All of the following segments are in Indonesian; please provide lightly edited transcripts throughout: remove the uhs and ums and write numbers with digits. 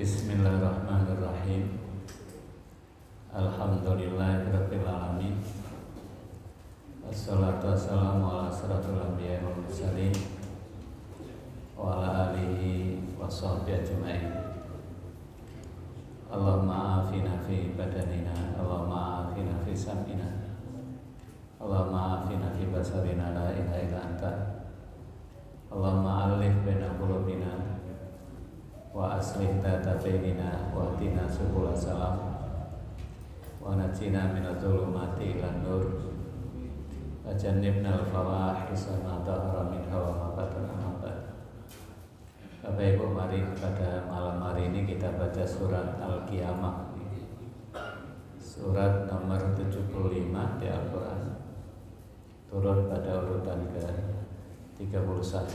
Bismillahirrahmanirrahim. Alhamdulillahirabbil alamin. Wassalatu wassalamu ala asyrafil anbiya'i wal mursalin wa ala alihi washabbihi ajmain. Allahumma afina fi badanina, Allahumma afina fi sam'ina, Allahumma afina fi basarina, la ilaha illa anta. Allahumma alif baina qulubina wa aslih dzata bainina wa hdina subul salam wa najina minadh dhulumati ilan nur wa jannibna al-fawahisha ma dhahara minha wa ma batana. Bapak Ibu, mari pada malam hari ini kita baca surat Al-Qiyamah, surat nomor 75 di Al-Quran, turun pada urutan ke-31.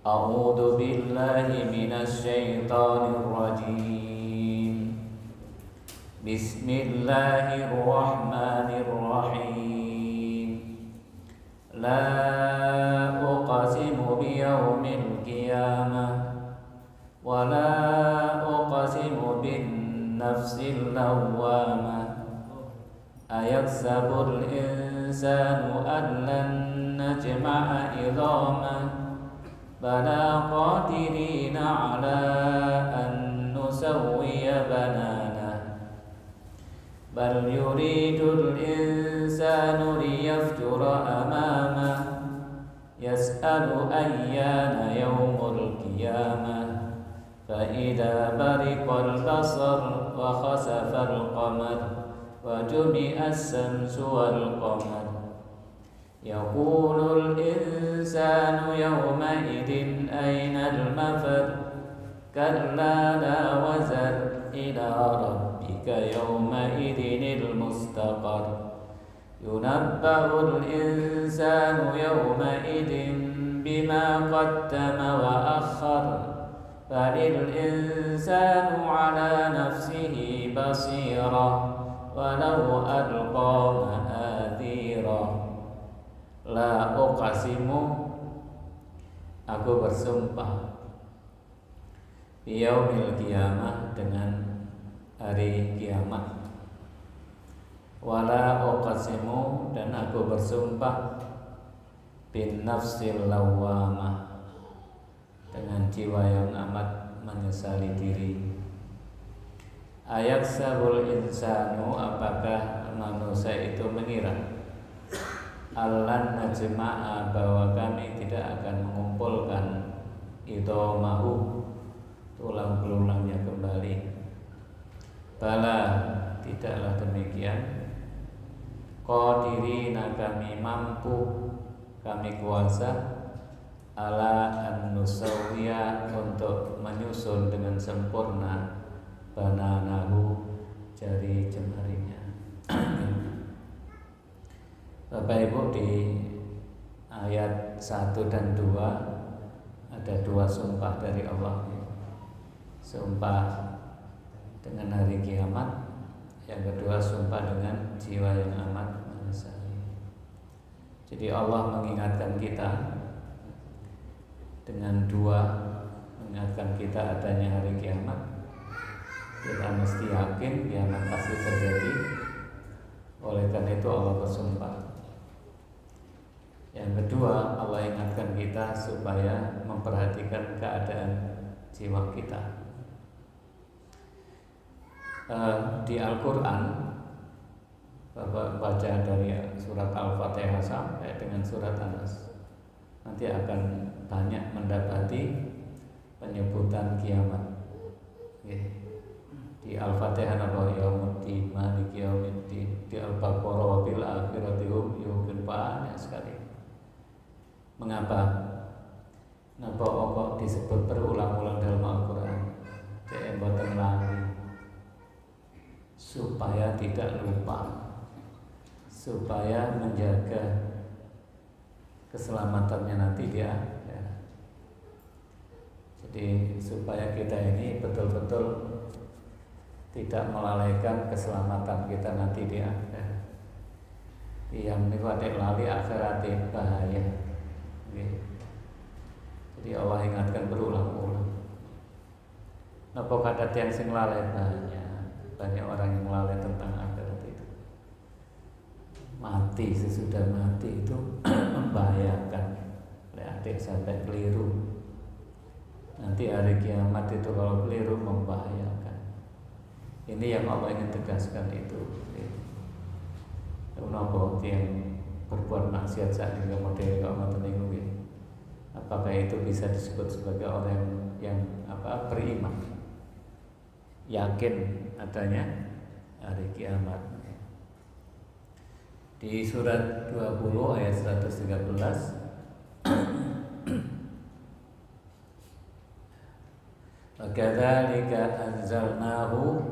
A'udzu billahi minasy syaithanir rajim. Bismillahirrahmanirrahim. La uqsimu biyaumil qiyamah wa la uqsimu bin nafsil lawwamah. Ayahsabul insanu an lan najma'a idhamah. Bala qadirina ala an nusawwiya banana. Bal yuridul insanu liyafjura amamah. Yas'alu ayyana yawmul qiyamah. Fa idza bariqal basar wa khasafal qamar wa jumi'as samsu wal qamar. Yaqulul insanu yawma idin aynal mafar. Kalla la wazar ila rabbika yawma idinil mustaqar. Yunabba'ul insanu yawma idin bima qaddama wa akhar. Balil insanu ala nafsihi basira walau alqa ma'adhira. La uqsimu, aku bersumpah, biyaumil qiyamah, dengan hari kiamat. Wala uqsimu, dan aku bersumpah, bin nafsil lawwamah, dengan jiwa yang amat menyesali diri. Ayaksabul insanu, apakah manusia itu mengira Allan najma'a, bahwa kami tidak akan mengumpulkan idhamahu, tulang belulangnya kembali. Bala, tidaklah demikian. Qadirina, kami mampu, kami kuasa, ala an nusawwiya, untuk menyusun dengan sempurna, bananahu, jari jemarinya. Bapak Ibu, di ayat 1 dan 2 ada dua sumpah dari Allah. Sumpah dengan hari kiamat, yang kedua sumpah dengan jiwa yang amat menyesali. Jadi Allah mengingatkan kita dengan dua, mengingatkan kita adanya hari kiamat. Kita mesti yakin kiamat pasti terjadi. Oleh karena itu Allah bersumpah. Yang kedua, Allah ingatkan kita supaya memperhatikan keadaan jiwa kita. Di Al-Quran, Bapak baca dari surat Al-Fatihah sampai dengan surat An-Nas, nanti akan banyak mendapati penyebutan kiamat. Di Al-Fatihah apa yaumuddin, maliki yaumiddin. Di Al-Baqarah wa bil akhirati hum yuqinun, banyak sekali. Mengapa? Napa kok disebut berulang-ulang dalam Al-Quran? Cek mboten lali, supaya tidak lupa, supaya menjaga keselamatannya nanti dia. Jadi supaya kita ini betul-betul tidak melalaikan keselamatan kita nanti di akhirat. Yang niku adek lali akhirat bahaya. Jadi Allah ingatkan berulang-ulang. Napa kata tiang sing lalai banyak orang yang lalai tentang akhirat itu. Mati sesudah mati itu membahayakan. Adik sampai keliru. Nanti hari kiamat itu kalau keliru membahayakan. Ini yang Allah ingin tegaskan itu. Napa yang berbuat maksiat saat ini model kalau ngoten. Apakah itu bisa disebut sebagai orang yang beriman, yakin adanya hari kiamat? Di surat 20 ayat 113 Kadzalika anzalnahu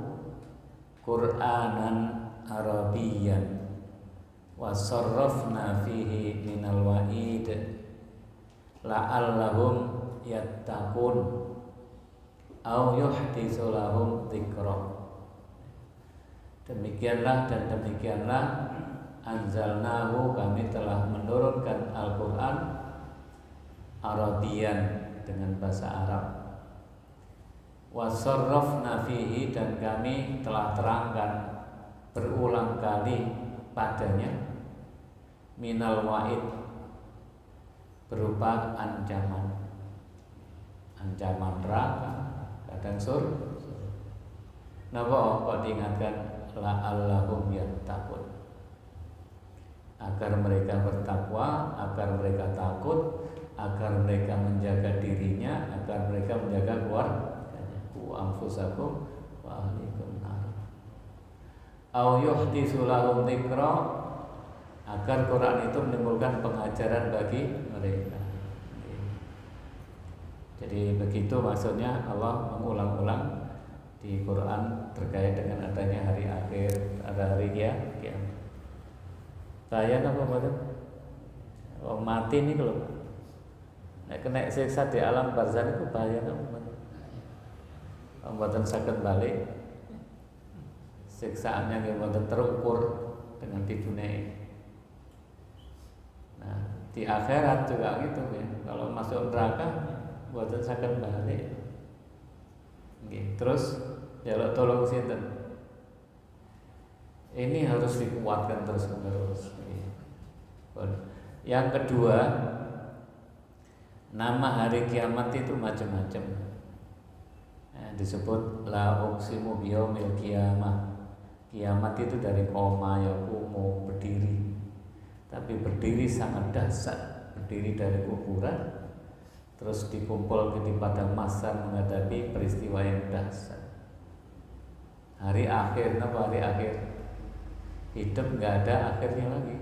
Qur'anan Arabiyyan wa sarrafna fihi minal wa'id la'allahum yattaqun au yuhditsu lahum dzikra. Demikianlah dan demikianlah anzalnahu, kami telah menurunkan Al-Qur'an Arabian dengan bahasa Arab, wa sarrafna fihi, dan kami telah terangkan berulang kali padanya minal wa'id, berupa ancaman neraka, kadang surga. Napa kok diingatkan la'allahum yattaqun, agar mereka bertakwa, agar mereka takut, agar mereka menjaga dirinya, agar mereka menjaga keluarganya. Ku anfusakum wa ahlikum nar. Au yuhditsu lahum dzikra, agar Quran itu menimbulkan pengajaran bagi mereka. Jadi begitu maksudnya Allah mengulang-ulang di Quran terkait dengan adanya hari akhir, ada hari kiamat. Saya apa betul? Oh, mati nih kalau kena siksa di alam barzakh itu bahaya apa? Mboten saged balik. Siksaannya nggih mboten terukur dengan di dunia ini. Nah, di akhirat juga gitu ya. Kalau masuk neraka mboten saged balik. Nggih, terus jaluk tolong sinten? Ini harus dikuatkan terus-menerus. Yang kedua, nama hari kiamat itu macam-macam. Disebut la uqsimu biyaumil qiyamah. Kiamat itu dari koma yaqumu, berdiri. Tapi berdiri sangat dahsyat, berdiri dari kuburan, terus dikumpul di padang mahsyar menghadapi peristiwa yang dahsyat. Hari akhir, apa hari akhir? Hidup nggak ada akhirnya lagi,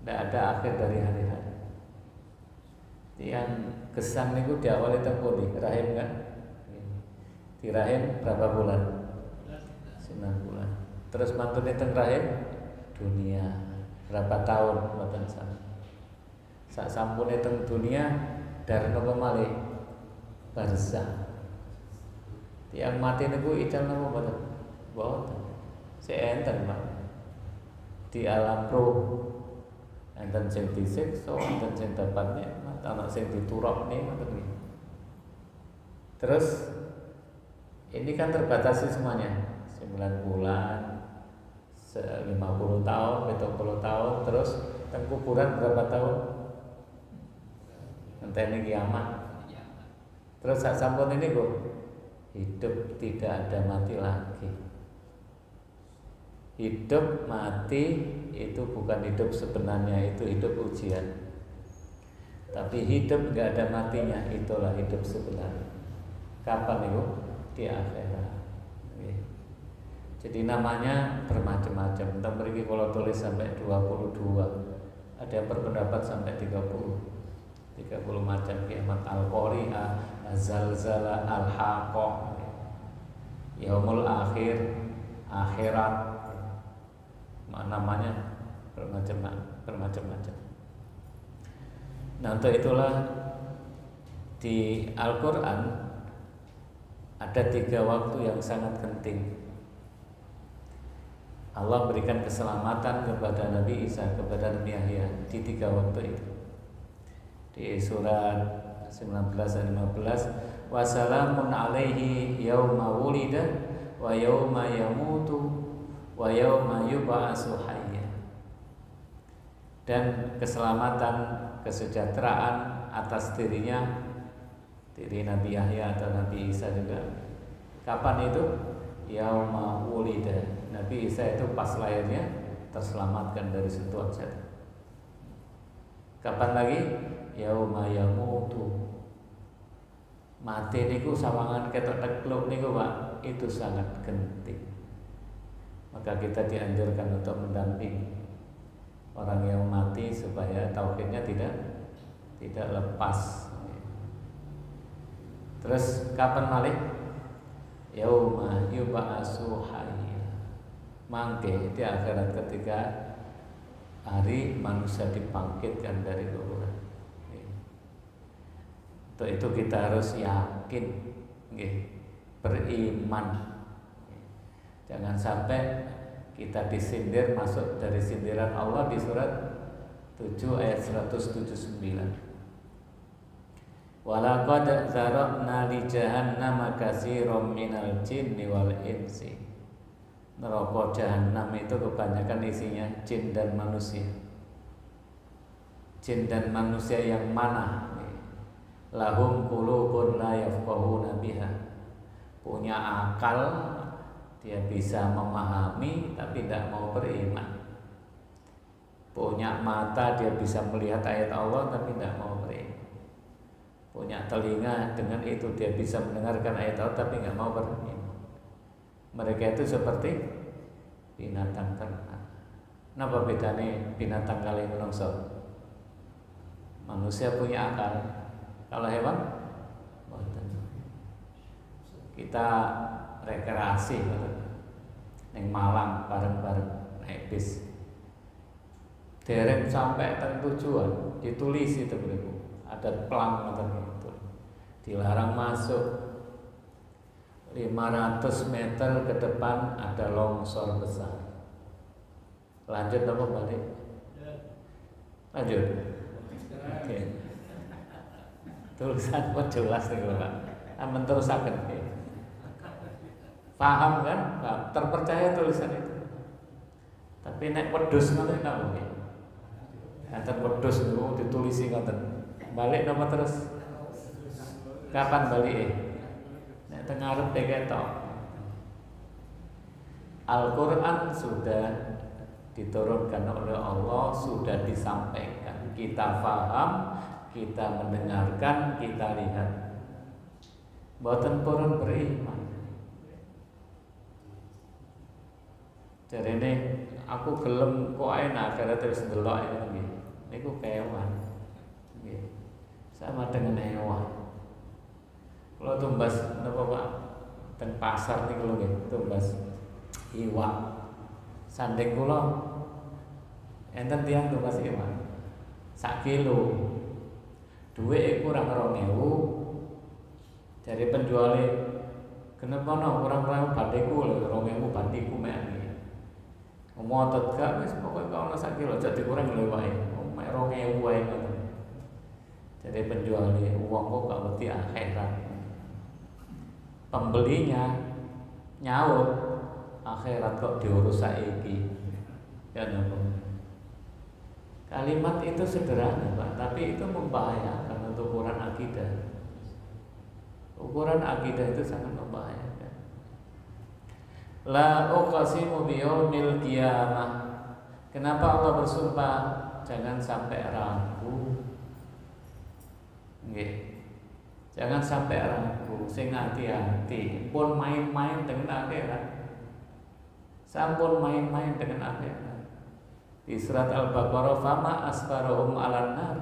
nggak ada akhir dari hari-hari. Yang kesan itu diawali tempo di rahim kan? Di rahim berapa bulan? 9 bulan. Terus mantune teng rahim dunia berapa tahun? Mboten sama. Sak sampune teng dunia dari napa malih barzakh. Tiang mati niku ical napa mboten? Mboten. Seenten Pak. Di alam roh enten sing disiksa, enten sing dapat nikmat, ana sing diturokne ngoten nggih. Terus ini kan terbatasi semuanya. 9 bulan, 50 tahun, 70 tahun, terus teng kuburan berapa tahun? Ngenteni kiamat. Terus sak sampun ini kok hidup tidak ada mati lagi. Hidup mati itu bukan hidup sebenarnya, itu hidup ujian. Tapi hidup nggak ada matinya, itulah hidup sebenarnya. Kapan itu? Di akhirat. Jadi namanya bermacam-macam. Entah beri kalau tulis sampai 22. Ada yang berpendapat sampai 30 macam kiamat. Al-Qari'ah, Az-Zalzalah, Al-Haqqah, Yaumul Akhir, akhirat. Namanya bermacam-macam. Nah, untuk itulah di Al-Quran ada 3 waktu yang sangat penting. Allah berikan keselamatan kepada Nabi Isa, kepada Nabi Yahya di 3 waktu itu. Di surat 19 dan 15, wa salamun alaihi yauma wulida wa yauma yamutu wa yauma yub'atsu hayya. Dan keselamatan, kesejahteraan atas dirinya, diri Nabi Yahya atau Nabi Isa juga. Kapan itu? Yauma wulida. Nabi Isa itu pas lahirnya terselamatkan dari sentuhan setan. Kapan lagi? Yauma yamutu. Mati niku sawangan ketok tekluk niku Pak, itu sangat genting. Maka kita dianjurkan untuk mendampingi orang yang mati supaya tauhidnya tidak lepas. Terus kapan malih? Yauma yub'atsu hayya. Mangke di akhirat ketika hari manusia dibangkitkan dari kuburan. Untuk itu kita harus yakin, beriman. Jangan sampai kita disindir, masuk dari sindiran Allah di surat 7 ayat 179. Walaqad zara'na li jahannama katsiran minal jinni wal insi. Neraka jahanam itu kebanyakan isinya jin dan manusia. Jin dan manusia yang mana? Lahum qulubun la yafqahuna biha. Punya akal, dia bisa memahami tapi tidak mau beriman. Punya mata, dia bisa melihat ayat Allah tapi tidak mau beriman. Punya telinga, dengan itu dia bisa mendengarkan ayat Allah tapi tidak mau beriman. Mereka itu seperti binatang ternak. Napa bedanya binatang kali menungso? Manusia punya akal, kalau hewan kita rekreasi neng Malang bareng-bareng naik bis. Dereng sampai ke tujuan ditulis itu beliau. Ada pelang itu. Dilarang masuk. 500 meter ke depan ada longsor besar. Lanjut apa balik? Lanjut. Oke. Tulisan kok jelas nih Pak. Aman terus akan. Paham kan? Terpercaya tulisan itu. Tapi nek wedhus ngono napa nggih? Enten wedhus niku ditulisi ngoten. Balik napa terus? Kapan balik? Nek teng ngarep ketok. Al-Qur'an sudah diturunkan oleh Allah, sudah disampaikan. Kita paham, kita mendengarkan, kita lihat. Mboten purun beriman. Jarene aku gelem kok enak akhirnya terus ndelok iki. Niku kewan. Nggih. Sama dengan hewan. Kalau tumbas napa Pak? Teng pasar niku lho nggih, tumbas iwak. Sanding kula enten tiyang tumbas iwak. Sak kilo. Duwe kurang 2.000. Dari penjualnya kenapa no kurang-kurang batiku lho 2.000 batiku mek. Ngotot gak wis pokoke kok ono sak kilo aja dikurang lho wae. Mek 2.000 wae ngoten. Jadi penjualnya uang kok gak ngerti akhirat. Pembelinya nyaut akhirat kok diurus saiki. Ya napa? Kalimat itu sederhana Pak, tapi itu membahayakan untuk ukuran akidah. Ukuran akidah itu sangat membahayakan. La uqsimu biyaumil qiyamah. Kenapa Allah bersumpah? Jangan sampai ragu. Nggih. Jangan sampai ragu, sing hati-hati. Pun main-main dengan akhirat. Sampun main-main dengan akhirat. Di surat Al-Baqarah fama asfarahum 'alan nar.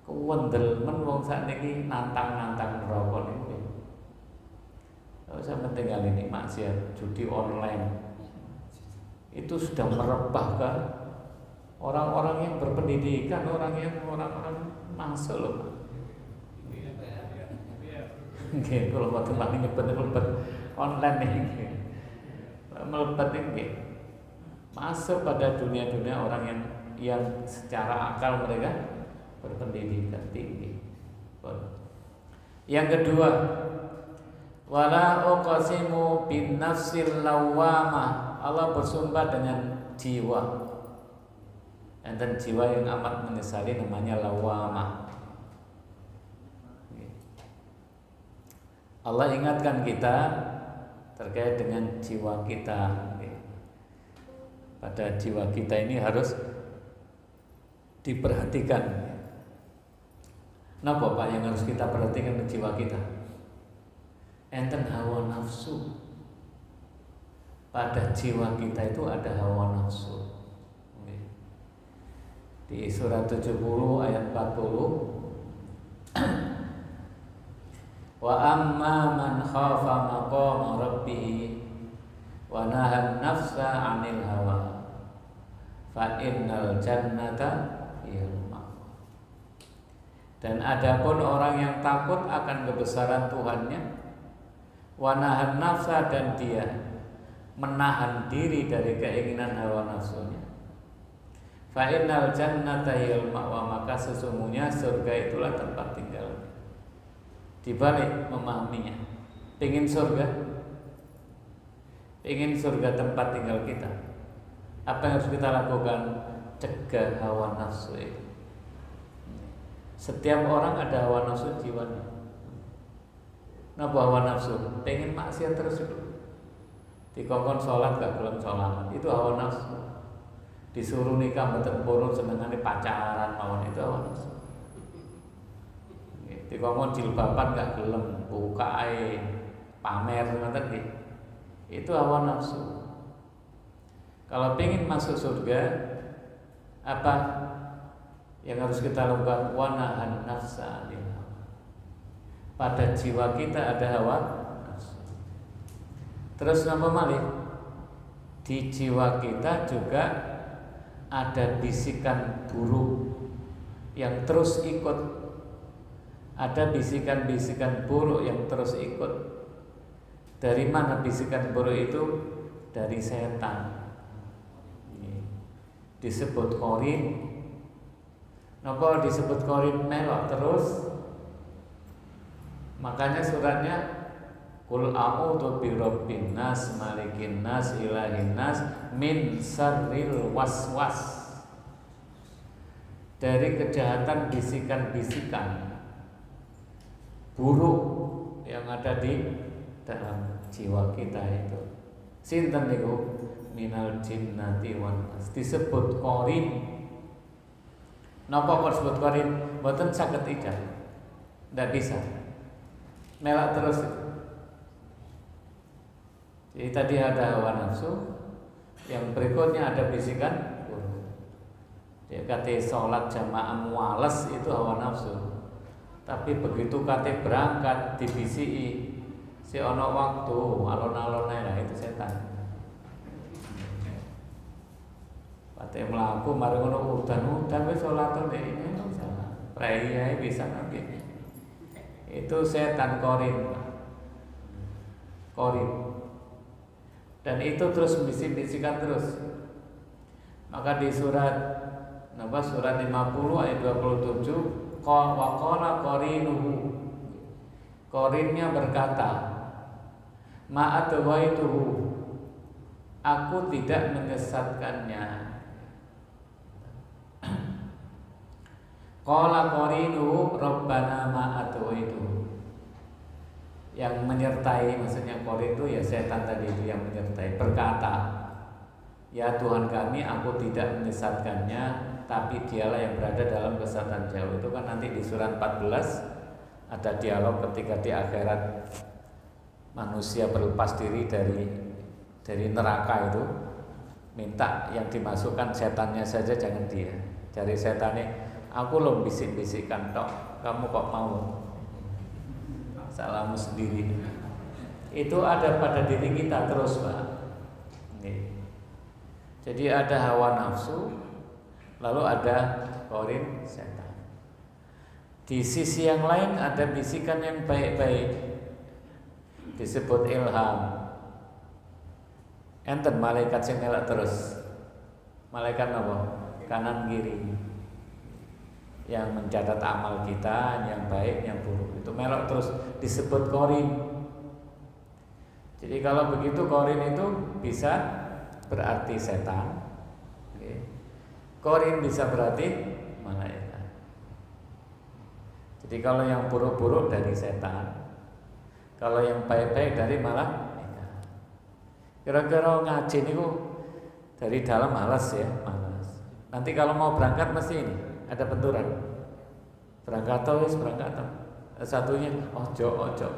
Kuwendelmen wong sakniki nantang-nantang neraka niku. Kalau saya tinggal ini maksiat judi online itu sudah merebah ke orang-orang yang berpendidikan, orang-orang masuk loh. Nggih, kalau waktu paling nyebut online nih. Melebat ini masuk pada dunia-dunia orang yang secara akal mereka berpendidikan tinggi. Yang kedua, wala uqsimu bin nafsil lawwamah. Allah bersumpah dengan jiwa. Dan jiwa yang amat menyesali namanya lawwamah. Allah ingatkan kita terkait dengan jiwa kita. Pada jiwa kita ini harus diperhatikan. Napa Pak yang harus kita perhatikan di jiwa kita? Enten hawa nafsu. Pada jiwa kita itu ada hawa nafsu. Di surat 70 ayat 40, wa amma man khafa maqama rabbih wa nahan nafsa 'anil hawa fa innal jannata hiyal ma'wa. Dan adapun orang yang takut akan kebesaran Tuhannya, wa nahan nafsa, dan dia menahan diri dari keinginan hawa nafsunya, fa innal jannata hiyal ma'wa, maka sesungguhnya surga itulah tempat tinggalnya. Di balik memahaminya, pengen surga tempat tinggal kita, apa yang harus kita lakukan? Cegah hawa nafsu itu. Setiap orang ada hawa nafsu jiwanya. Napa hawa nafsu? Pengen maksiat terus itu. Dikongkon sholat gak belum sholat, itu hawa nafsu. Disuruh nikah mboten purun senengane pacaran mawon, itu hawa nafsu. Dikongkon jilbaban gak gelem, buka ae pamer ngoten nggih. Itu hawa nafsu. Kalau pengen masuk surga, apa yang harus kita lakukan? Wa nahan nafsa 'anil hawa. Pada jiwa kita ada hawa nafsu. Terus napa malih? Di jiwa kita juga ada bisikan buruk yang terus ikut. Ada bisikan-bisikan buruk yang terus ikut. Dari mana bisikan buruk itu? Dari setan. Disebut korin. Napa disebut korin? Melok terus. Makanya suratnya Qul a'udzu birabbin nas, malikin nas, ilahin nas, min syarril waswas. Dari kejahatan bisikan-bisikan buruk yang ada di dalam jiwa kita itu. Sinten niku? Minal jinnati wan nas. Disebut qarin. Napa kok disebut qarin? Mboten saged ijab. Ndak bisa. Melak terus. Jadi tadi ada hawa nafsu, yang berikutnya ada bisikan buruk. Dia kata sholat jamaah muales itu hawa nafsu. Tapi begitu kate berangkat dibisiki si ono waktu alon-alon lah itu setan. Kate mlaku mari ngono udan-udan wis salat ini salah. Prei bisa nanti. Itu setan korin. Dan itu terus bisik-bisikan terus. Maka di surat 50 ayat 27, wa qala qarinuhu, qarinnya berkata, ma'adwaituhu, aku tidak menyesatkannya. Qala qarinuhu rabbana ma'adwaituhu, yang menyertai, maksudnya qarin itu ya setan tadi itu yang menyertai, berkata, ya Tuhan kami, aku tidak menyesatkannya, tapi dialah yang berada dalam kesesatan jauh. Itu kan nanti di surat 14 ada dialog ketika di akhirat manusia berlepas diri dari neraka itu, minta yang dimasukkan setannya saja, jangan dia. Cari setannya, aku loh bisik-bisikan tok, kamu kok mau? Salahmu sendiri. Itu ada pada diri kita terus, Pak. Jadi ada hawa nafsu, lalu ada korin setan. Di sisi yang lain ada bisikan yang baik-baik, disebut ilham. Enten malaikat sing elak terus. Malaikat apa? Kanan kiri. yang mencatat amal kita, yang baik, yang buruk. Itu melok terus disebut qarin. Jadi kalau begitu qarin itu bisa berarti setan. Qarin bisa berarti malaikat. Jadi kalau yang buruk-buruk dari setan, kalau yang baik-baik dari malaikat. Kira-kira ngaji niku dari dalam malas ya, malas. Nanti kalau mau berangkat mesti ini ada benturan. Berangkat wis berangkat. Satunya ojo.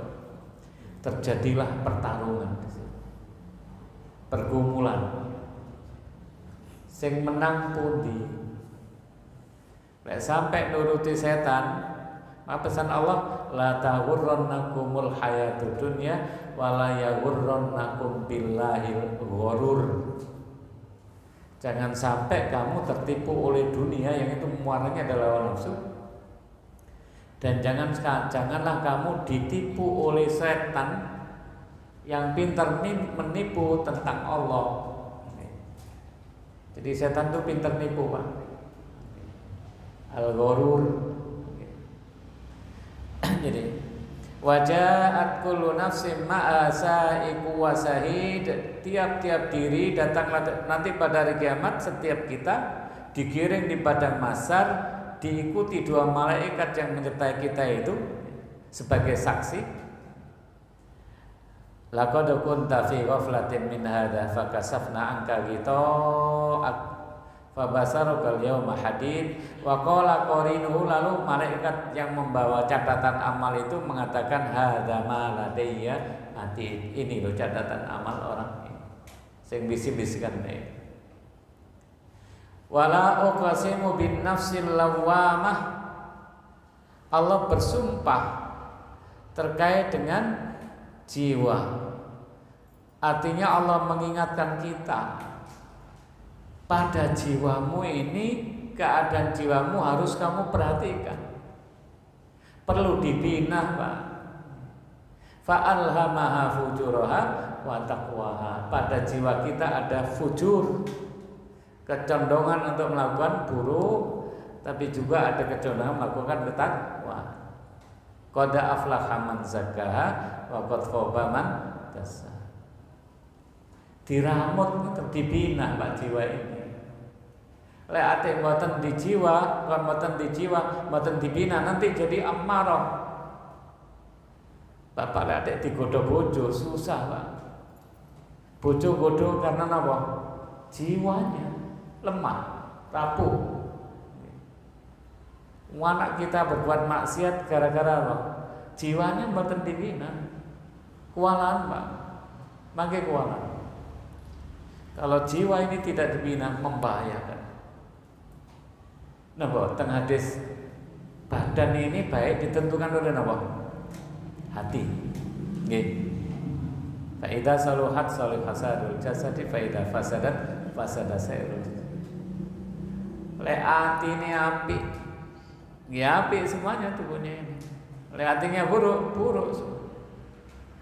Terjadilah pertarungan, pergumulan. Sing menang pundi? Lek sampai nuruti setan, maka pesan Allah, la taghurrannakumul hayatud dunya wala yaghurrannakum billahil ghurur. Jangan sampai kamu tertipu oleh dunia yang itu muaranya adalah hawa nafsu. Dan janganlah kamu ditipu oleh setan yang pintar menipu tentang Allah. Jadi setan itu pintar nipu, Pak. Al-ghurur. Jadi wajahat kullu nafsin ma'a sa'iqu wa sahid. Tiap-tiap diri datanglah nanti pada hari kiamat, setiap kita digiring di padang mahsyar, diikuti dua malaikat yang menyertai kita itu sebagai saksi. Laqad kunta fi ghaflatin min hadza fakasafna anka ghita'ak fabasarukal yawma hadid. Wa qala qarinuhu, lalu malaikat yang membawa catatan amal itu mengatakan hadza ma ladayya atid. Ini loh catatan amal orang ini. Sing bisi-bisikan nek. Wala uqsimu bin nafsil lawamah. Allah bersumpah terkait dengan jiwa. Artinya Allah mengingatkan kita, pada jiwamu ini, keadaan jiwamu harus kamu perhatikan. Perlu dibina, Pak. Fa'alhamaha fujuraha wa taqwaha. Pada jiwa kita ada fujur, kecondongan untuk melakukan buruk, tapi juga ada kecondongan melakukan ketakwa. Qad aflaha man zakkaha wa qad khaba man dassaha. Diramut, dibina Pak jiwa ini. Lek ate mboten di jiwa, bukan mboten di jiwa, mboten dibina, nanti jadi amarah. Bapak lek ate digodho bojo susah, Pak. Bojo godho karena apa? Jiwanya lemah, rapuh. Anak kita berbuat maksiat gara-gara apa? Jiwanya mboten dibina. Kualan, Pak. Mangke kualan. Kalau jiwa ini tidak dibina, membahayakan. Nah, tengah hadis badan ini baik ditentukan oleh apa? Hati. Nggih. Fa idza saluhat salihah sadul jasadi, fa idza fasadat fasada sairul. Lek atine apik, ya apik semuanya tubuhnya ini. Lek hatinya buruk, buruk semua.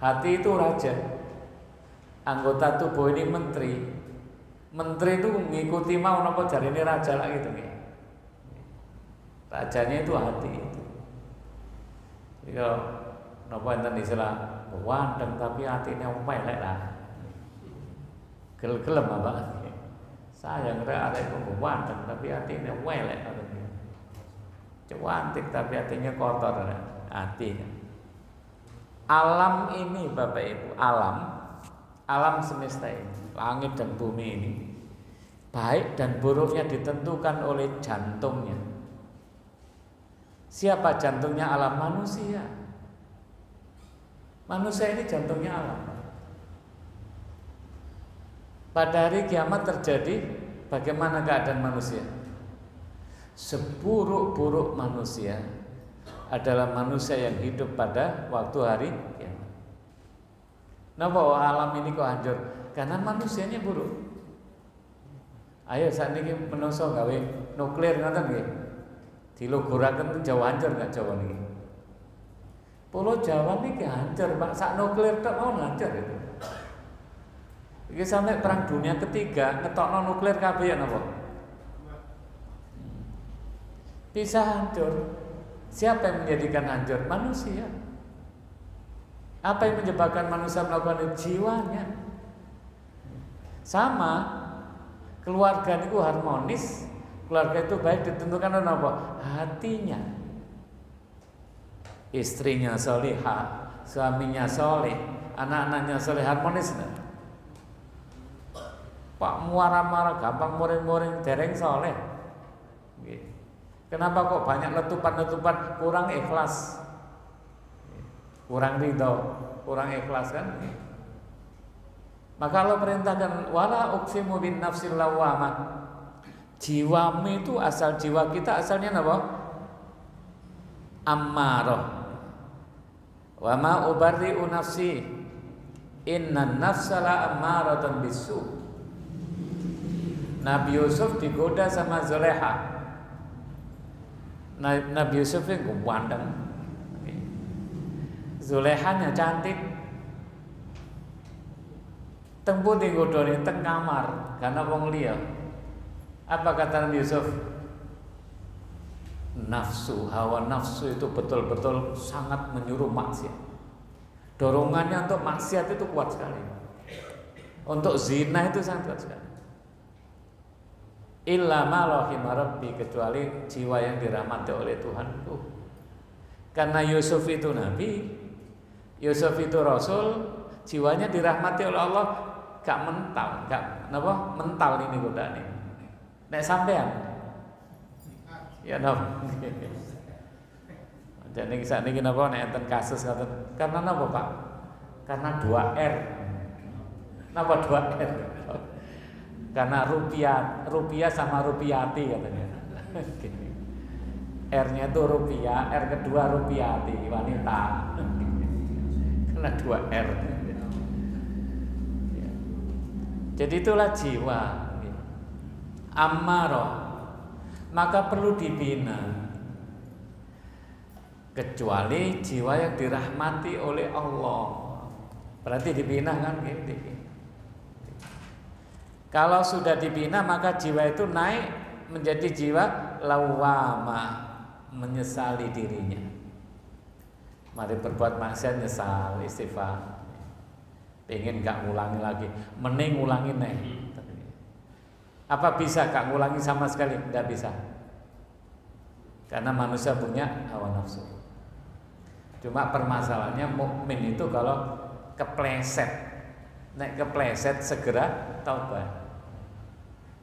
Hati itu raja. Anggota tubuh ini menteri. Menteri itu mengikuti mau napa jarine raja lah gitu nggih. Rajanya itu hati itu. Jadi kalau napa enten istilah wandeng tapi hatine elek lah. Gelem apa? Sayang rek arek kok wandeng tapi hatine elek katanya. Cantik tapi hatinya kotor hati. Alam ini Bapak Ibu, alam semesta ini, langit dan bumi ini, baik dan buruknya ditentukan oleh jantungnya. Siapa jantungnya? Alam manusia. Manusia ini jantungnya alam. Pada hari kiamat terjadi bagaimana keadaan manusia? Seburuk-buruk manusia adalah manusia yang hidup pada waktu hari kiamat. Napa alam ini kok hancur? Karena manusianya buruk. Ayo saat ini menungso gawe nuklir ngoten nggih. Diluguraken Jawa hancur enggak Jawa niki? Pulau Jawa niki hancur, Pak. Sak nuklir tok mau hancur itu. Iki sampai perang dunia ketiga ngetokno nuklir kabeh ya napa? bisa hancur. Siapa yang menjadikan hancur? Manusia. Apa yang menyebabkan manusia melakukan itu? Jiwanya. Sama, keluarga itu harmonis, keluarga itu baik ditentukan oleh apa? Hatinya. Istrinya solihah, suaminya soleh, anak-anaknya soleh, harmonis enggak? Pak muara-muara gampang muring-muring dereng soleh. Kenapa kok banyak letupan-letupan? Kurang ikhlas, kurang ridho, kurang ikhlas kan? Maka Allah perintahkan wala uqsimu bin nafsil lawwamah. Jiwamu itu asal jiwa kita asalnya apa? Ammarah. Wa ma ubarri'u nafsi innan nafsa la ammaratun bisu. Nabi Yusuf digoda sama Zulekha. Nabi Yusuf yang ganteng. Zulekhanya cantik. Tempu digodoni teng kamar karena wong liya. Apa kata Nabi Yusuf? Nafsu, hawa nafsu itu betul-betul sangat menyuruh maksiat. Dorongannya untuk maksiat itu kuat sekali. Untuk zina itu sangat kuat sekali. Illa ma rahima rabbi, kecuali jiwa yang dirahmati oleh Tuhanku. Karena Yusuf itu nabi, Yusuf itu rasul, jiwanya dirahmati oleh Allah, gak mental, gak napa mental ini godane. Nek sampean ya napa. Jadi sakniki napa nek enten kasus ngoten. Karena napa, Pak? Karena 2R. Napa 2R? Karena rupiah sama rupiati katanya. R-nya itu rupiah, R kedua rupiati, wanita. Karena 2R. Jadi itulah jiwa ammarah. Maka perlu dibina. Kecuali jiwa yang dirahmati oleh Allah. Berarti dibina kan gitu. Kalau sudah dibina maka jiwa itu naik menjadi jiwa lawwamah, menyesali dirinya. Mari berbuat maksiat nyesal, istighfar. Pengen gak ngulangi lagi, mending ngulangi nih. Apa bisa gak ngulangi sama sekali? Tidak bisa. Karena manusia punya hawa nafsu. Cuma permasalahannya mukmin itu kalau kepleset, nek kepleset segera taubat.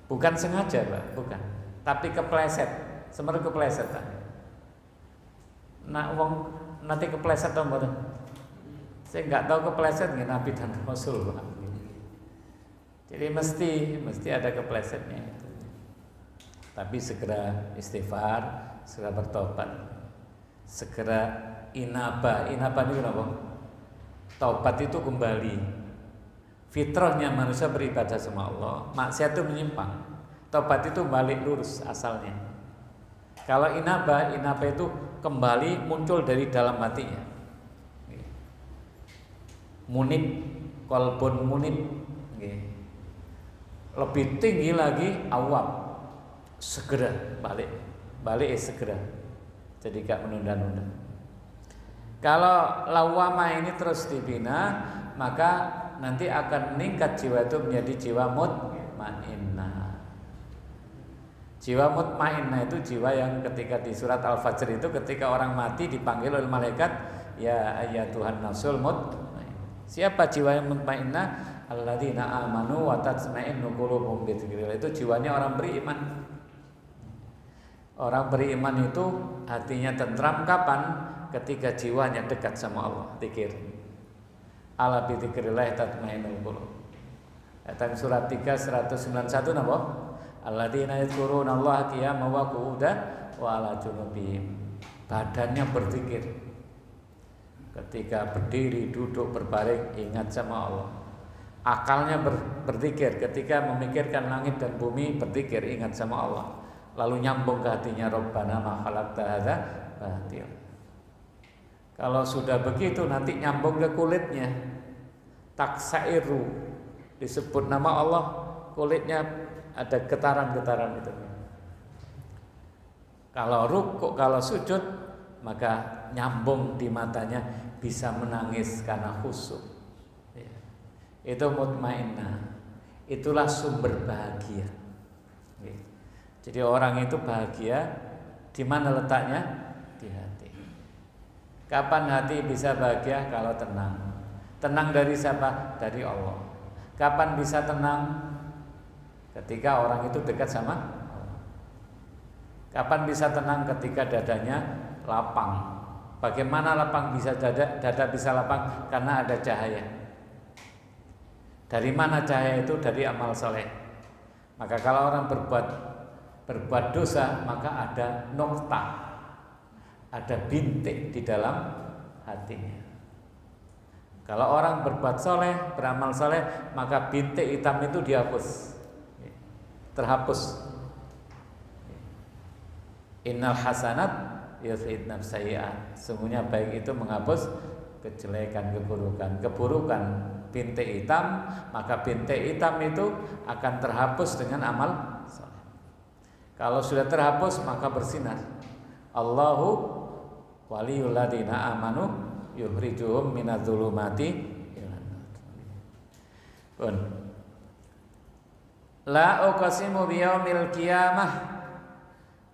Bukan sengaja, Pak, bukan. Tapi kepleset, semeruk kepleset. Nah, wong nanti kepleset to mboten. Saya nggak tahu kepleset nggih Nabi dan Rasul, Pak. Jadi mesti ada keplesetnya. Tapi segera istighfar, segera bertobat, segera inabah. Inabah itu apa? Taubat itu kembali. Fitrahnya manusia beribadah sama Allah, maksiat itu menyimpang. Taubat itu balik lurus asalnya. Kalau inabah itu kembali muncul dari dalam hatinya. Munib, qalbun munib. Lebih tinggi lagi awam, segera balik segera. Jadi gak menunda-nunda. Kalau lawwamah ini terus dibina, maka nanti akan meningkat jiwa itu menjadi jiwa mutmainnah. Jiwa mutmainnah itu jiwa yang ketika di surat Al-Fajr itu ketika orang mati dipanggil oleh malaikat, ya Tuhan nafsul mutmainnah. Siapa jiwa yang mutmainnah? Alladzina amanu wa tatma'innu qulubuhum bi dzikrillah. Itu jiwanya orang beriman. Orang beriman itu hatinya tentram kapan? Ketika jiwanya dekat sama Allah, zikir. Ala bi dzikrillah tatmainnul qulub. Ayat surat 3 191 napa? Alladzina yadhkuruna Allah qiyaman wa qu'udan wa ala junubihim. Badannya berzikir. Ketika berdiri, duduk, berbaring ingat sama Allah. Akalnya berzikir, ketika memikirkan langit dan bumi berzikir ingat sama Allah. Lalu nyambung ke hatinya Rabbana ma khalaqta hadza batil. Kalau sudah begitu nanti nyambung ke kulitnya. Taksairu, disebut nama Allah, kulitnya ada getaran-getaran itu. Kalau rukuk, kalau sujud, maka nyambung di matanya, bisa menangis karena khusyuk. Itu mutmainnah. Itulah sumber bahagia. Jadi orang itu bahagia di mana letaknya? Di hati. Kapan hati bisa bahagia? Kalau tenang. Tenang dari siapa? Dari Allah. Kapan bisa tenang? Ketika orang itu dekat sama Allah. Kapan bisa tenang? Ketika dadanya lapang. Bagaimana lapang bisa dada bisa lapang? Karena ada cahaya. Dari mana cahaya itu? Dari amal soleh. Maka kalau orang berbuat dosa, maka ada noktah, ada bintik di dalam hatinya. Kalau orang berbuat soleh, beramal soleh, maka bintik hitam itu dihapus, terhapus. Innal hasanat yudhibna sayyi'at. Sungguhnya baik itu menghapus kejelekan, keburukan bintik hitam, maka bintik hitam itu akan terhapus dengan amal soleh. Kalau sudah terhapus maka bersinar. Allahu waliyul ladzina amanu yukhrijuhum minadz-dzulumati ilan nur. La uqsimu biyaumil qiyamah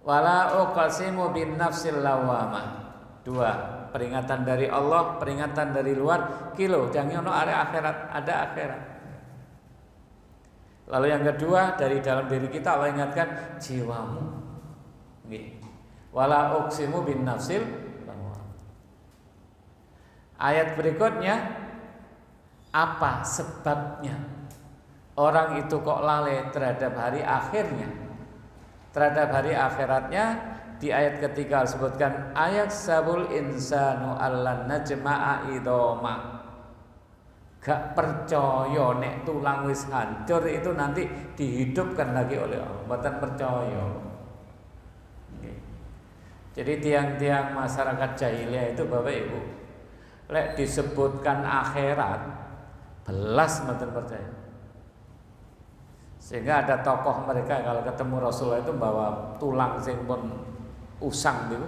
wa la uqsimu bin nafsil lawamah. Dua, peringatan dari Allah, peringatan dari luar. Kilo, jangan ono akhirat, ada akhirat. Lalu yang kedua, dari dalam diri kita Allah ingatkan jiwamu. Wala uqsimu bin nafsil lawamah. Ayat berikutnya, apa sebabnya orang itu kok lalai terhadap hari akhirnya, terhadap hari akhiratnya? Di ayat ketiga disebutkan ayat sabul insanu allan najma'a idoma. Gak percaya nek tulang wis hancur itu nanti dihidupkan lagi oleh Allah. Mboten percaya. Jadi tiang-tiang masyarakat jahiliyah itu Bapak Ibu, lek disebutkan akhirat belas mboten percaya. Sehingga ada tokoh mereka kalau ketemu Rasulullah itu bawa tulang sing pun usang gitu,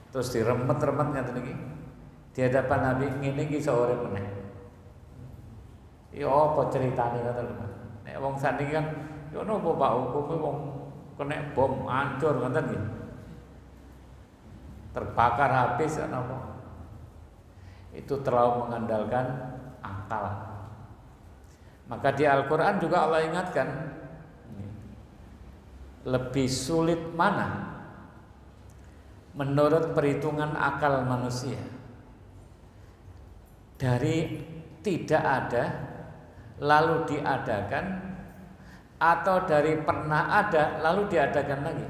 terus diremet-remet ngaten iki di hadapan Nabi, ngene iki iso urip meneh. Ya apa ceritane ngoten lho. Nek wong saniki kan yo napa Pak hukume wong kena bom hancur ngoten nggih. Terbakar habis napa. Itu terlalu mengandalkan akal. Maka di Al-Qur'an juga Allah ingatkan lebih sulit mana menurut perhitungan akal manusia, dari tidak ada lalu diadakan, atau dari pernah ada lalu diadakan lagi.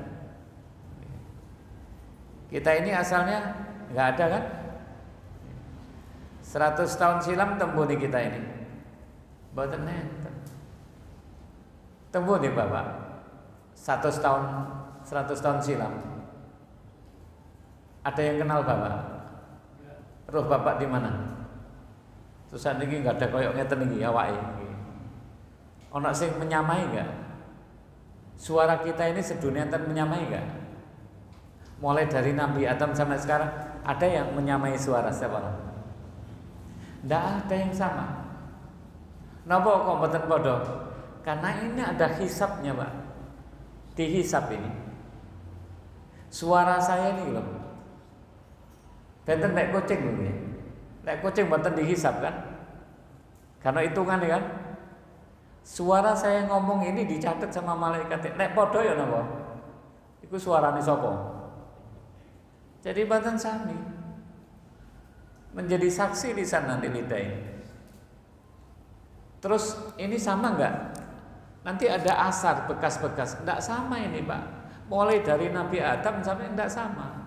Kita ini asalnya nggak ada kan? 100 tahun silam tembuni kita ini, mboten nenten. Tembuni Bapak 100 tahun silam. Ada yang kenal Bapak? Roh Bapak di mana? Terus niki enggak ada koyok ngeten iki awake. Ana sing menyamai enggak? Suara kita ini sedunia enten menyamai enggak? Mulai dari Nabi Adam sampai sekarang ada yang menyamai suara siapa? Enggak ada yang sama. Napa kok mboten padha? Karena ini ada hisabnya, Pak. Dihisab ini. Suara saya ini loh. Benten nek kucing lho ya. Nek kucing mboten dihisab kan? Karena hitungan kan. Suara saya ngomong ini dicatat sama malaikat. Nek padha ya napa? Iku suarane sapa? Jadi mboten sami. Menjadi saksi di sana nanti lidah ini. Terus ini sama enggak? Nanti ada asar bekas-bekas. Enggak sama ini, Pak. Mulai dari Nabi Adam sampai enggak sama.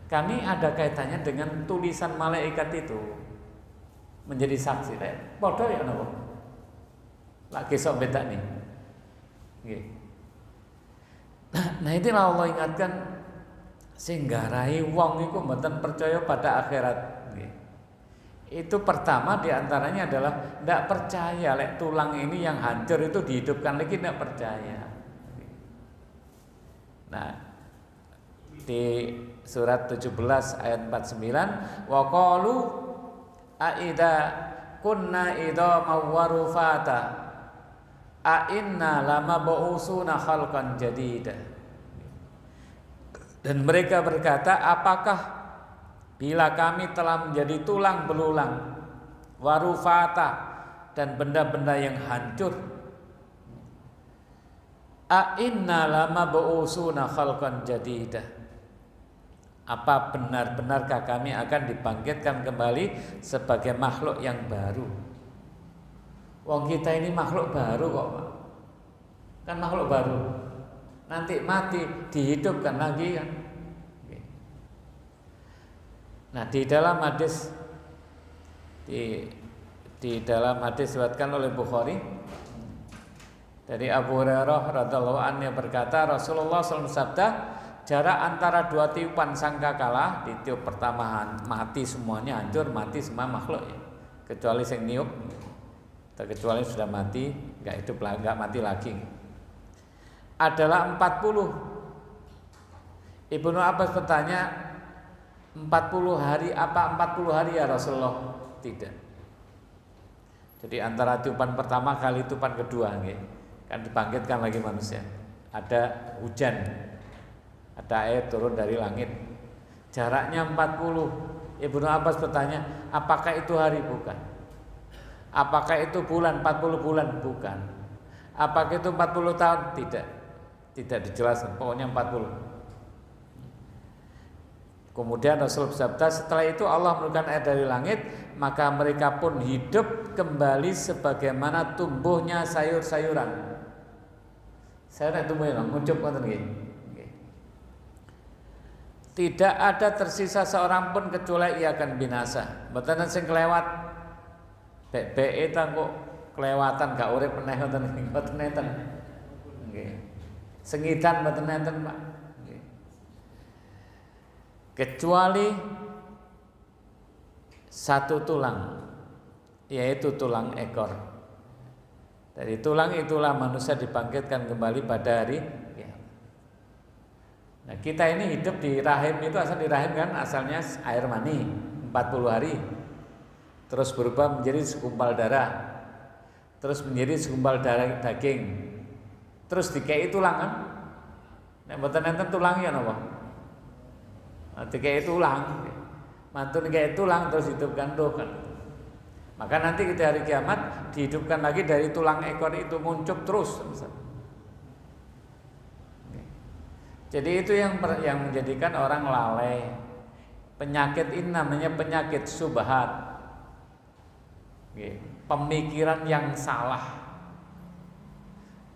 Kami ada kaitannya dengan tulisan malaikat itu menjadi saksi. Podo ya napa? Lagi sok beda nih. Nggih. Nah itulah Allah ingatkan sehingga rai wong iku mboten percaya pada akhirat. Nggih. Itu pertama diantaranya adalah tidak percaya lek tulang ini yang hancur itu dihidupkan lagi, tidak percaya. Nah di surat 17 ayat 49, wa qalu aida kunna idama warufata a inna lamab'usuna khalqan jadida. Dan mereka berkata, apakah bila kami telah menjadi tulang belulang, warufata, dan benda-benda yang hancur, a inna lamab'usuna khalqan jadida, apa benar-benarkah kami akan dibangkitkan kembali sebagai makhluk yang baru? Wong kita ini makhluk baru kok, Pak. Kan makhluk baru. Nanti mati dihidupkan lagi kan. Nah, di dalam hadis diriwayatkan oleh Bukhari dari Abu Hurairah radhiyallahu anhu berkata, Rasulullah SAW sabda, jarak antara dua tiupan sangkakala, di tiup pertama mati semuanya, hancur, mati semua makhluk ya. Kecuali yang niup, atau kecuali sudah mati, enggak hidup lagi, enggak mati lagi. Adalah 40. Ibnu Abbas bertanya, 40 hari apa 40 hari ya Rasulullah? Tidak. Jadi antara tiupan pertama kali tiupan kedua kan dibangkitkan lagi manusia. Ada hujan, ada air turun dari langit. Jaraknya 40. Ibnu Abbas bertanya, apakah itu hari? Bukan. Apakah itu bulan? 40 bulan? Bukan. Apakah itu 40 tahun? Tidak. Tidak dijelaskan, pokoknya 40. Kemudian Rasul bersabda, setelah itu Allah menurunkan air dari langit, maka mereka pun hidup kembali sebagaimana tumbuhnya sayur-sayuran. Sayuran tumbuhnya muncul ngoten nggih. Tidak ada tersisa seorang pun kecuali ia akan binasa. Mboten sing kelewat bek-beke ta kok kelewatan gak urip meneh ngoten nenten. Nggih. Sengidan mboten nenten, Pak. Kecuali satu tulang, yaitu tulang ekor. Dari tulang itulah manusia dibangkitkan kembali pada hari kiamat. Nah, kita ini hidup di rahim itu, asal di rahim kan asalnya air mani 40 hari. Terus berubah menjadi segumpal darah. Terus menjadi segumpal darah daging. Terus dikei tulang kan. Nek mboten enten tulangnya napa? Dikei tulang. Mantun dikei tulang terus hidupkan roh kan. Maka nanti di hari kiamat dihidupkan lagi dari tulang ekor itu, muncul terus. Jadi itu yang menjadikan orang lalai. Penyakit ini namanya penyakit subhat. Pemikiran yang salah.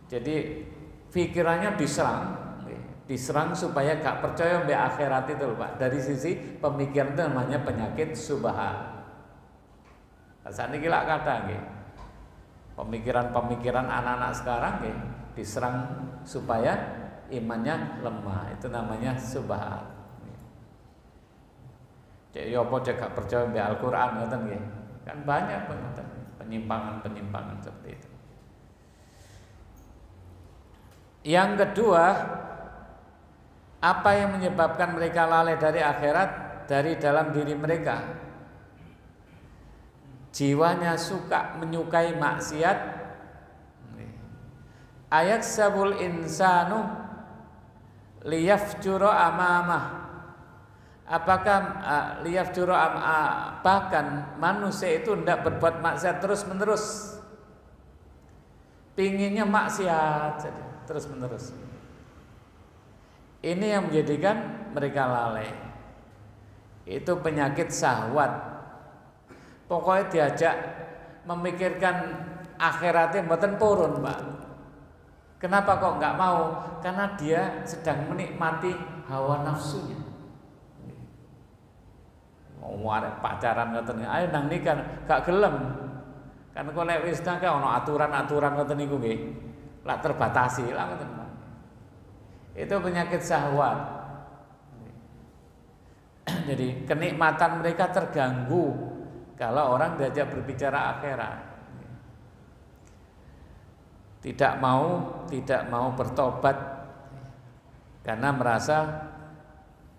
Jadi pikirannya diserang supaya gak percaya mbak akhirat itu loh, Pak. Dari sisi pemikiran itu namanya penyakit subhat. Saat ini gila kata pemikiran anak-anak sekarang diserang supaya imannya lemah. Itu namanya subhat. Jadi apa gak percaya mbak Al-Qur'an kan banyak penyimpangan seperti itu. Yang kedua, apa yang menyebabkan mereka lalai dari akhirat? Dari dalam diri mereka, jiwanya menyukai maksiat. Ayaksabul insanu liyafjura amamah. Apakah liyafjura bahkan manusia itu hendak berbuat maksiat terus menerus, pinginnya maksiat terus menerus. Ini yang menjadikan mereka lalai. Itu penyakit syahwat. Pokoknya diajak memikirkan akhiratnya mboten purun, Pak. Kenapa kok nggak mau? Karena dia sedang menikmati hawa nafsunya. Mau arek pacaran ngoten, ayo nang nikah, gak gelem. Kan kok nek wis nang ono aturan-aturan ngoten niku nggih. Lah terbatasi lah ngoten. Itu penyakit syahwat. Jadi kenikmatan mereka terganggu kalau orang diajak berbicara akhirat. Tidak mau bertobat karena merasa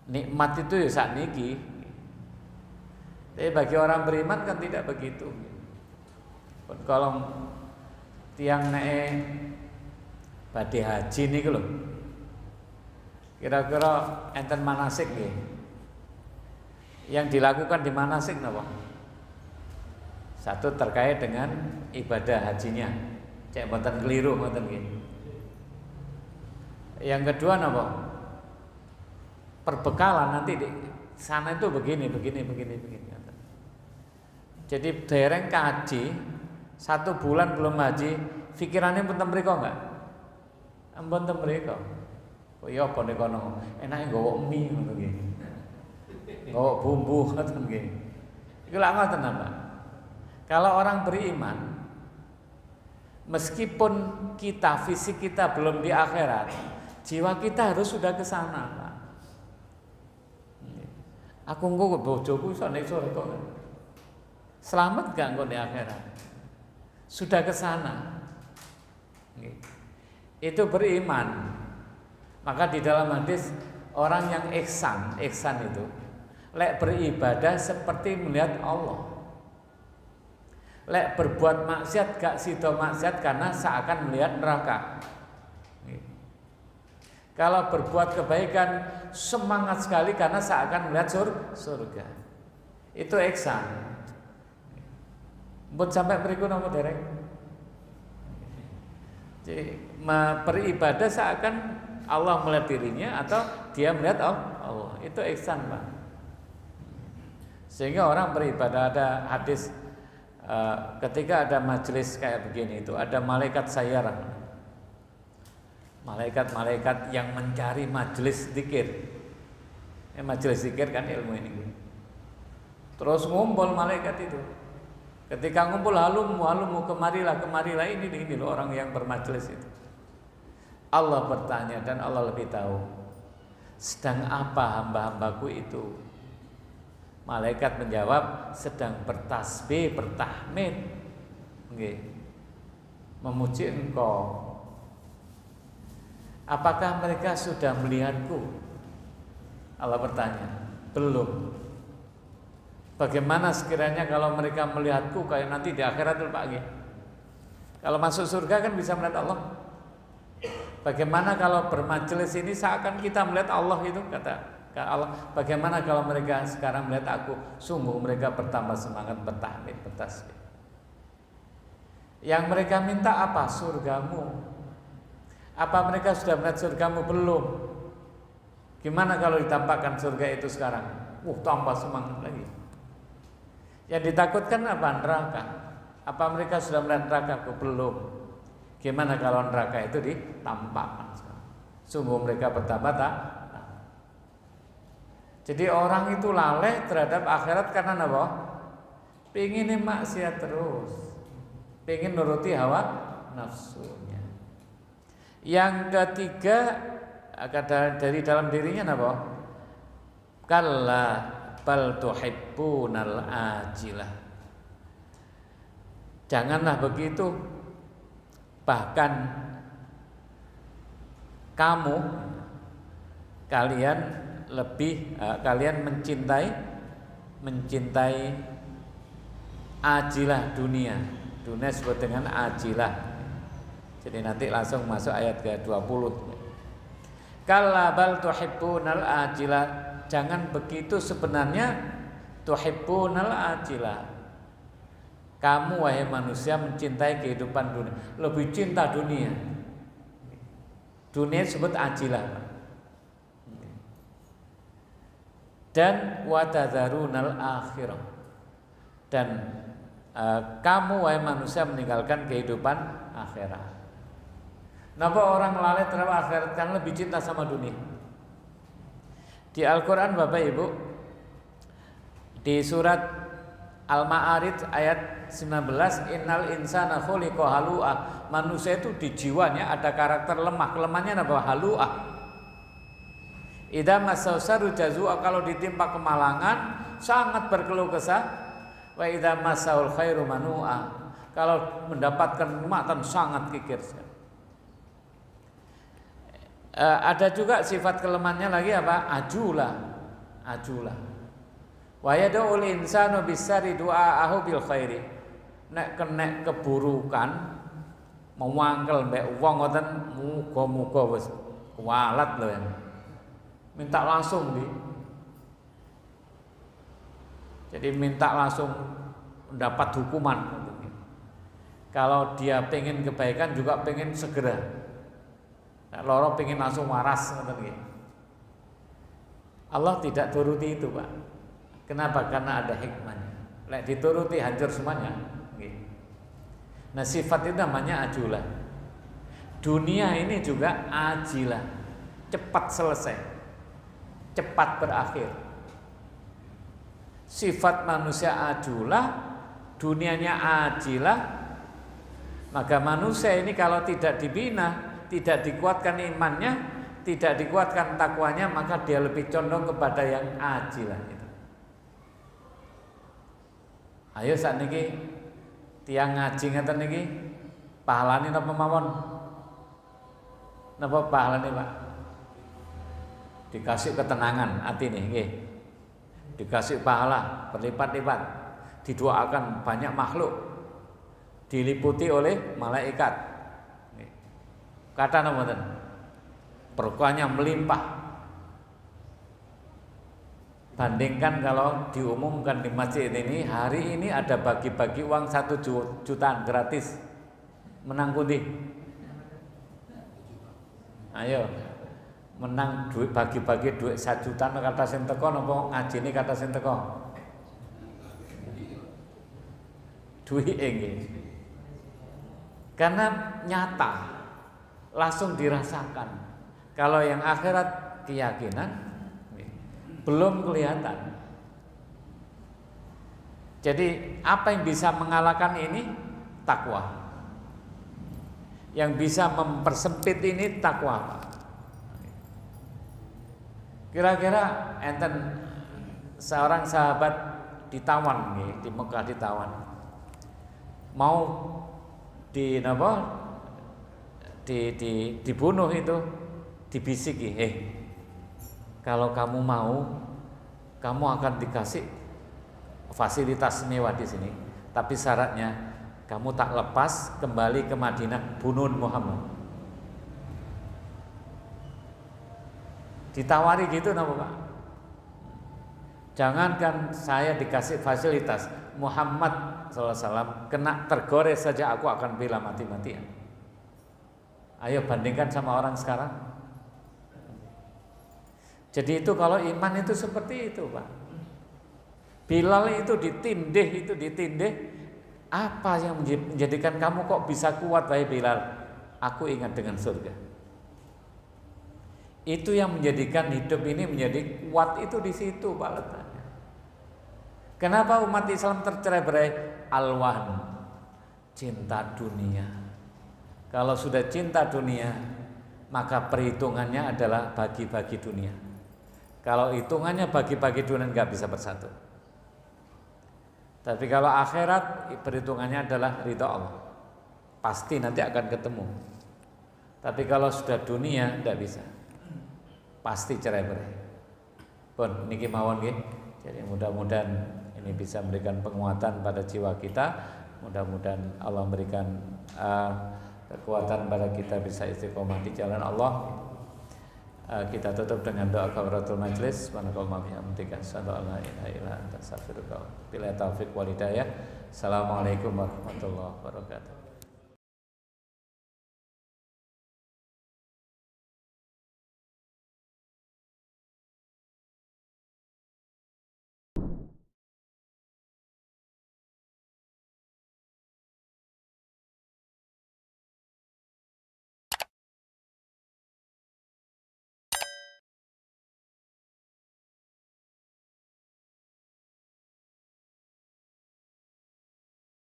nikmat itu ya sakniki. Tapi bagi orang beriman kan tidak begitu. Kalau tiang naik badhe haji niku lho. Kira-kira enten manasik nggih. Yang dilakukan di manasik napa? Satu terkait dengan ibadah hajinya. Cek mboten keliru mboten nggih. Yang kedua napa? Perbekalan nanti di sana itu begini. Jadi dereng kaji 1 bulan belum haji, pikirannya pun mriko enggak? Ampun mriko. Kok ya apa nek kono? Enake nggawa mie ngono nggih. Nggawa bumbu ngoten nggih. Iku lak ngoten apa? Kalau orang beriman, meskipun kita fisik kita belum di akhirat, jiwa kita harus sudah ke sana, Pak. Aku engko bojoku iso nek surga. Selamat gak engko di akhirat? Sudah ke sana. Itu beriman. Maka di dalam hadis orang yang ihsan itu lek beribadah seperti melihat Allah. Lek berbuat maksiat gak sida maksiat karena seakan melihat neraka. Kalau berbuat kebaikan semangat sekali karena seakan melihat surga. Itu ihsan. Mbun sampai beriku nama dereng. Jadi beribadah seakan Allah melihat dirinya atau dia melihat Allah. Itu ihsan, Pak. Sehingga orang beribadah, ada hadis ketika ada majelis kayak begini itu ada malaikat sayyarah. Malaikat-malaikat yang mencari majelis zikir. Majelis zikir kan ilmu ini. Terus ngumpul malaikat itu. Ketika ngumpul halum kemarilah ini loh orang yang bermajelis itu. Allah bertanya dan Allah lebih tahu sedang apa hamba-hambaku itu. Malaikat menjawab sedang bertasbih, bertahmid, memuji engkau. Apakah mereka sudah melihatku? Allah bertanya. Belum. Bagaimana sekiranya kalau mereka melihatku kayak nanti di akhirat itu Pak G? Kalau masuk surga kan bisa melihat Allah. Bagaimana kalau bermajelis ini seakan kita melihat Allah itu, kata Allah. Bagaimana kalau mereka sekarang melihat aku? Sungguh mereka bertambah semangat bertahmid, bertasbih. Yang mereka minta apa? Surgamu. Apa mereka sudah melihat surgamu? Belum. Gimana kalau ditampakkan surga itu sekarang? Tambah semangat lagi. Yang ditakutkan apa? Neraka. Apa mereka sudah melihat neraka? Belum. Gimana kalau neraka itu ditampakkan? Sungguh mereka bertambah tak. Jadi orang itu lalai terhadap akhirat karena apa? Pengen maksiat terus, pengen nuruti hawa nafsunya. Yang ketiga dari dalam dirinya apa? Kalla bal tuhibbunal ajilah. Janganlah begitu. Bahkan kalian mencintai ajilah dunia. Dunia disebut dengan ajilah. Jadi nanti langsung masuk ayat ke-20. Kalla bal tuhibbunal ajilah. Jangan begitu, sebenarnya tuhibbunal ajilah. Kamu wahai manusia mencintai kehidupan dunia, lebih cinta dunia. Dunia disebut ajilah. Dan watadzarunal akhirah. Dan kamu wahai manusia meninggalkan kehidupan akhirat. Kenapa orang lalai terhadap akhirat? Karena lebih cinta sama dunia. Di Al-Quran Bapak Ibu, di surat Al-Ma'arij ayat 19, innal insana khuliqa halu'ah. Manusia itu di jiwanya ada karakter lemah. Kelemahannya apa? Halu'ah. Idza massahu syarru jazua, kalau ditimpa kemalangan sangat berkeluh kesah. Wa idza massahul khairu manu'a, kalau mendapatkan nikmatan sangat kikir. Ada juga sifat kelemahannya lagi apa? Ajulah. ajulah. Wa yad'ul insanu bisari du'aahu bil khairi. Nek kenek keburukan mewangkel mbek wong ngoten muga-muga wis kualat lho ya. Minta langsung jadi minta langsung mendapat hukuman. Kalau dia pengen kebaikan juga pengen segera. Nah, loro pengen langsung waras ngoten. Allah tidak turuti itu, Pak. Kenapa? Karena ada hikmahnya. Lek dituruti hancur semuanya. Nah, sifat itu namanya ajulah. Dunia ini juga ajilah, cepat selesai, cepat berakhir. Sifat manusia ajulah, dunianya ajilah. Maka manusia ini kalau tidak dibina, tidak dikuatkan imannya, tidak dikuatkan takwanya, maka dia lebih condong kepada yang ajilah itu. Ayo saat niki tiang ngaji ngeten niki pahalane napa mawon? Napa pahalane, Pak? Dikasih ketenangan hati nih, nggih. Dikasih pahala berlipat-lipat. Didoakan banyak makhluk. Diliputi oleh malaikat. Kata napa mboten? Berkahnya melimpah. Bandingkan kalau diumumkan di masjid ini, hari ini ada bagi-bagi uang 1 jutaan gratis. Menang pundi? Ayo, menang duit, bagi-bagi duit 1 juta kata sing teko napa ngajine kata sing teko? Duit nggih. Karena nyata, langsung dirasakan. Kalau yang akhirat keyakinan belum kelihatan. Jadi apa yang bisa mengalahkan ini? Takwa. Yang bisa mempersempit ini takwa. Kira-kira enten seorang sahabat ditawan nih, di Mekah ditawan. Mau dibunuh itu, dibisiki, kalau kamu mau, kamu akan dikasih fasilitas mewah di sini. Tapi syaratnya kamu tak lepas kembali ke Madinah, bunuh Muhammad. Ditawari gitu napa, Pak? Jangankan saya dikasih fasilitas, Muhammad SAW kena tergores saja aku akan bela mati-matian. Ayo bandingkan sama orang sekarang. Jadi itu kalau iman itu seperti itu, Pak. Bilal itu ditindih, apa yang menjadikan kamu kok bisa kuat, wahai Bilal? Aku ingat dengan surga. Itu yang menjadikan hidup ini menjadi kuat itu di situ, Pak, letaknya. Kenapa umat Islam tercerai-berai? Al-wahn, cinta dunia. Kalau sudah cinta dunia, maka perhitungannya adalah bagi-bagi dunia. Kalau hitungannya bagi-bagi dunia nggak bisa bersatu. Tapi kalau akhirat perhitungannya adalah ridha Allah. Pasti nanti akan ketemu. Tapi kalau sudah dunia tidak bisa. Pasti cerai-berai. Pun niki mawon nggih. Jadi mudah-mudahan ini bisa memberikan penguatan pada jiwa kita. Mudah-mudahan Allah memberikan kekuatan pada kita bisa istiqomah di jalan Allah. Kita tutup dengan doa kafaratul majlis. Subhanakallahumma wa bihamdika asyhadu an la ilaha illa anta astaghfiruka wa atubu ilaik. Billahi taufiq wal hidayah. Assalamualaikum warahmatullahi wabarakatuh.